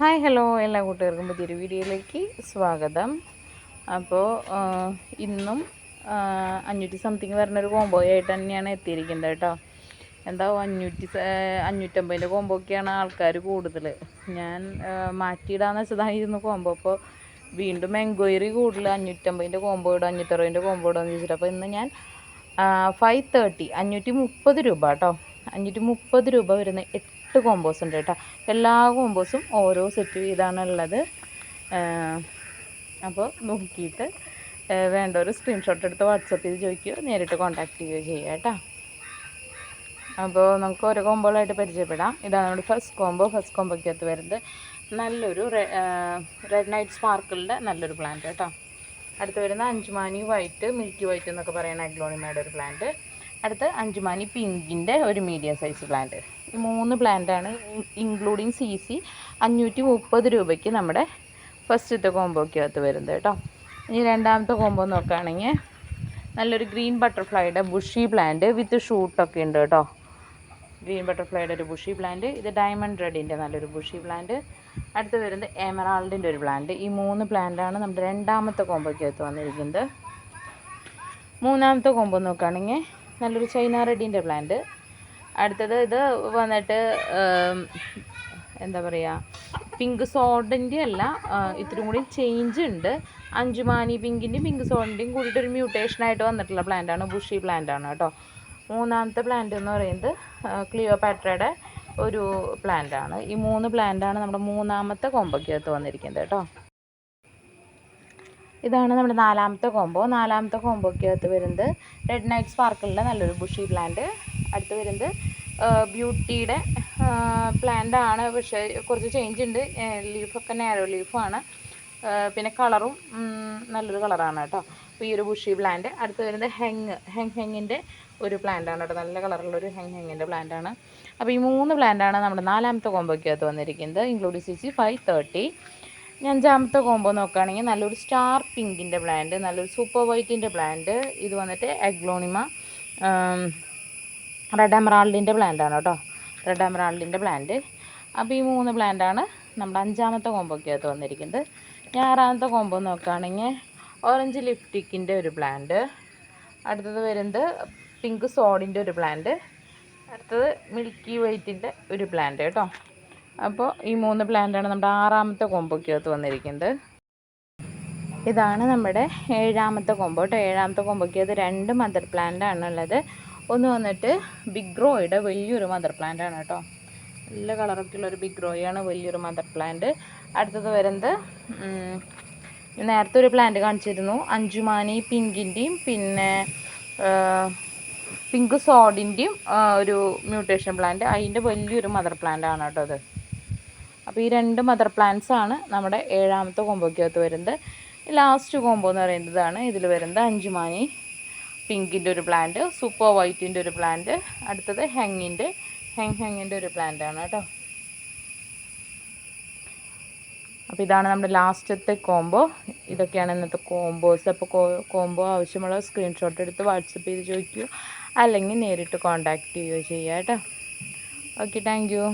Hi hello എല്ലാ കൂട്ടുകാർക്കും പുതിയൊരു വീഡിയോയിലേക്ക് സ്വാഗതം. അപ്പോൾ ഇന്നും 500 സംതിങ് വരുന്നൊരു കോംബോ ആയിട്ട് തന്നെയാണ് എത്തിയിരിക്കുന്നത് കേട്ടോ. എന്താ 550 കോംബോയൊക്കെയാണ് ആൾക്കാർ കൂടുതൽ. ഞാൻ മാറ്റിയിടാന്ന് വെച്ചതായിരുന്നു കോംബോ. അപ്പോൾ വീണ്ടും എൻക്വയറി കൂടുതൽ 550 കോംബോ ഇടുക, 560 കോംബോ ഇടുകയെന്ന് ചോദിച്ചിട്ട്. അപ്പോൾ ഇന്ന് ഞാൻ 530 530 രൂപ കേട്ടോ, 530 രൂപ വരുന്ന 8 കോമ്പോസ് ഉണ്ട് കേട്ടോ. എല്ലാ കോമ്പോസും ഓരോ സെറ്റ് വീതമാണുള്ളത്. അപ്പോൾ നോക്കിയിട്ട് വേണ്ട ഒരു സ്ക്രീൻഷോട്ട് എടുത്ത് വാട്സപ്പിൽ ചോദിക്കുകയോ നേരിട്ട് കോൺടാക്റ്റ് ചെയ്യുകയോ ചെയ്യുക കേട്ടോ. അപ്പോൾ നമുക്ക് ഓരോ കോമ്പോകളായിട്ട് പരിചയപ്പെടാം. ഇതാണ് നമ്മുടെ ഫസ്റ്റ് കോമ്പോയ്ക്കകത്ത് വരുന്നത് നല്ലൊരു റെഡ് നൈറ്റ് സ്പാർക്കിളിൻ്റെ നല്ലൊരു പ്ലാന്റ് കേട്ടോ. അടുത്ത് വരുന്ന അഞ്ചുമാനി വൈറ്റ്, മിൽക്കി വൈറ്റ് എന്നൊക്കെ പറയുന്ന അഗ്ലോണിമയുടെ ഒരു പ്ലാന്റ്. അടുത്ത് അഞ്ചുമാനി പിങ്കിൻ്റെ ഒരു മീഡിയം സൈസ് പ്ലാന്റ്. ഈ 3 പ്ലാന്റാണ് ഇൻക്ലൂഡിങ് CC 530 രൂപയ്ക്ക് നമ്മുടെ ഫസ്റ്റത്തെ കോമ്പോയ്ക്കകത്ത് വരുന്നത് കേട്ടോ. ഇനി രണ്ടാമത്തെ കോമ്പോ നോക്കുകയാണെങ്കിൽ നല്ലൊരു ഗ്രീൻ ബട്ടർഫ്ലൈയുടെ ബുഷി പ്ലാന്റ് വിത്ത് ഷൂട്ടൊക്കെ ഉണ്ട് കേട്ടോ. ഗ്രീൻ ബട്ടർഫ്ലൈയുടെ ഒരു ബുഷി പ്ലാന്റ്. ഇത് ഡയമണ്ട് റെഡിൻ്റെ നല്ലൊരു ബുഷി പ്ലാന്റ്. അടുത്ത് വരുന്നത് എമറാൾഡിൻ്റെ ഒരു പ്ലാന്റ്. ഈ 3 പ്ലാന്റാണ് നമ്മുടെ രണ്ടാമത്തെ കോമ്പോയ്ക്കകത്ത് വന്നിരിക്കുന്നത്. മൂന്നാമത്തെ കോമ്പോ നോക്കുകയാണെങ്കിൽ നല്ലൊരു ചൈന റെഡിൻ്റെ പ്ലാന്റ്. അടുത്തത് ഇത് വന്നിട്ട് എന്താ പറയുക, പിങ്ക് സോഡിൻ്റെ അല്ല, ഇത്തിരി കൂടി ചേഞ്ച് ഉണ്ട്. അഞ്ചുമാനി പിങ്കിൻ്റെയും പിങ്ക് സോഡിൻ്റെയും കൂടിയിട്ടൊരു മ്യൂട്ടേഷനായിട്ട് വന്നിട്ടുള്ള പ്ലാന്റാണ്, ബുഷി പ്ലാന്റാണ് കേട്ടോ. മൂന്നാമത്തെ പ്ലാന്റ് എന്ന് പറയുന്നത് ക്ലിയോപാട്രയുടെ ഒരു പ്ലാന്റാണ്. ഈ 3 പ്ലാന്റാണ് നമ്മുടെ മൂന്നാമത്തെ കോമ്പോയ്ക്കകത്ത് വന്നിരിക്കുന്നത് കേട്ടോ. ഇതാണ് നമ്മുടെ നാലാമത്തെ കോമ്പോ. നാലാമത്തെ കോമ്പോയ്ക്കകത്ത് വരുന്നത് റെഡ് നൈറ്റ് സ്പാർക്കിളിൻ്റെ നല്ലൊരു ബുഷി പ്ലാന്റ്. അടുത്ത് വരുന്നത് ബ്യൂട്ടിയുടെ പ്ലാന്റ് ആണ്, പക്ഷേ കുറച്ച് ചേഞ്ച് ഉണ്ട്. ലീഫൊക്കെ നാരോ ലീഫാണ്, പിന്നെ കളറും നല്ലൊരു കളറാണ് കേട്ടോ. അപ്പോൾ ഈ ഒരു ബുഷി പ്ലാന്റ്. അടുത്ത് വരുന്നത് ഹെങ്ങിൻ്റെ ഒരു പ്ലാന്റാണ് കേട്ടോ. നല്ല കളറുള്ളൊരു ഹെങ്ങിൻ്റെ പ്ലാന്റാണ്. അപ്പോൾ ഈ 3 പ്ലാന്റാണ് നമ്മുടെ നാലാമത്തെ കോമ്പോയ്ക്കകത്ത് വന്നിരിക്കുന്നത്, ഇൻക്ലൂഡിങ് CC 530. അഞ്ചാമത്തെ കോമ്പോ നോക്കുകയാണെങ്കിൽ നല്ലൊരു സ്റ്റാർ പിങ്കിൻ്റെ പ്ലാന്റ്, നല്ലൊരു സൂപ്പർ വൈറ്റിൻ്റെ പ്ലാന്റ്. ഇത് വന്നിട്ട് അഗ്ലോണിമ റെഡ് എമറാൾഡിൻ്റെ പ്ലാന്റാണ് കേട്ടോ, റെഡ് എമറാൾഡിൻ്റെ പ്ലാന്റ്. അപ്പോൾ ഈ 3 പ്ലാന്റാണ് നമ്മുടെ അഞ്ചാമത്തെ കോമ്പോയ്ക്കകത്ത് വന്നിരിക്കുന്നത്. ആറാമത്തെ കോമ്പോ നോക്കുകയാണെങ്കിൽ ഓറഞ്ച് ലിപ്റ്റിക്കിൻ്റെ ഒരു പ്ലാന്റ്. അടുത്തത് വരുന്നത് പിങ്ക് സോഡിൻ്റെ ഒരു പ്ലാന്റ്. അടുത്തത് മിൽക്കി വൈറ്റിൻ്റെ ഒരു പ്ലാന്റ് കേട്ടോ. അപ്പോൾ ഈ 3 പ്ലാന്റാണ് നമ്മുടെ ആറാമത്തെ കോമ്പോയ്ക്കകത്ത് വന്നിരിക്കുന്നത്. ഇതാണ് നമ്മുടെ ഏഴാമത്തെ കോമ്പോ കേട്ടോ. ഏഴാമത്തെ കോമ്പോയ്ക്കകത്ത് 2 മദർ പ്ലാന്റാണ് ഉള്ളത്. ഒന്ന് വന്നിട്ട് ബിഗ് റോയുടെ വലിയൊരു മദർ പ്ലാന്റാണ് കേട്ടോ. നല്ല കളറൊക്കെ ഉള്ളൊരു ബിഗ് റോയാണ്, വലിയൊരു മദർ പ്ലാന്റ്. അടുത്തത് വരുന്നത് നേരത്തെ ഒരു പ്ലാന്റ് കാണിച്ചിരുന്നു, അഞ്ചുമാനി പിങ്കിൻ്റെയും പിന്നെ പിങ്ക് സോഡിൻ്റെയും ഒരു മ്യൂട്ടേഷൻ പ്ലാന്റ്. അതിൻ്റെ വലിയൊരു മദർ പ്ലാന്റ് ആണ് കേട്ടോ അത്. അപ്പോൾ ഈ 2 മദർ പ്ലാന്റ്സ് ആണ് നമ്മുടെ ഏഴാമത്തെ കോമ്പോയ്ക്കകത്ത് വരുന്നത്. ലാസ്റ്റ് കോമ്പോ എന്ന് പറയുന്നതാണ് ഇതിൽ വരുന്നത് അഞ്ചുമാനി പിങ്കിൻ്റെ ഒരു പ്ലാന്റ്, സൂപ്പർ വൈറ്റിൻ്റെ ഒരു പ്ലാന്റ്. അടുത്തത് ഹെങ്ങിൻ്റെ ഒരു പ്ലാന്റ് ആണ് കേട്ടോ. അപ്പോൾ ഇതാണ് നമ്മുടെ ലാസ്റ്റത്തെ കോമ്പോ. ഇതൊക്കെയാണ് ഇന്നത്തെ കോമ്പോസ്. അപ്പോൾ കോമ്പോ ആവശ്യമുള്ള സ്ക്രീൻഷോട്ട് എടുത്ത് വാട്സപ്പ് ചെയ്ത് ചോദിക്കുകയോ അല്ലെങ്കിൽ നേരിട്ട് കോൺടാക്റ്റ് ചെയ്യുകയോ ചെയ്യുക കേട്ടോ. Okay, thank you.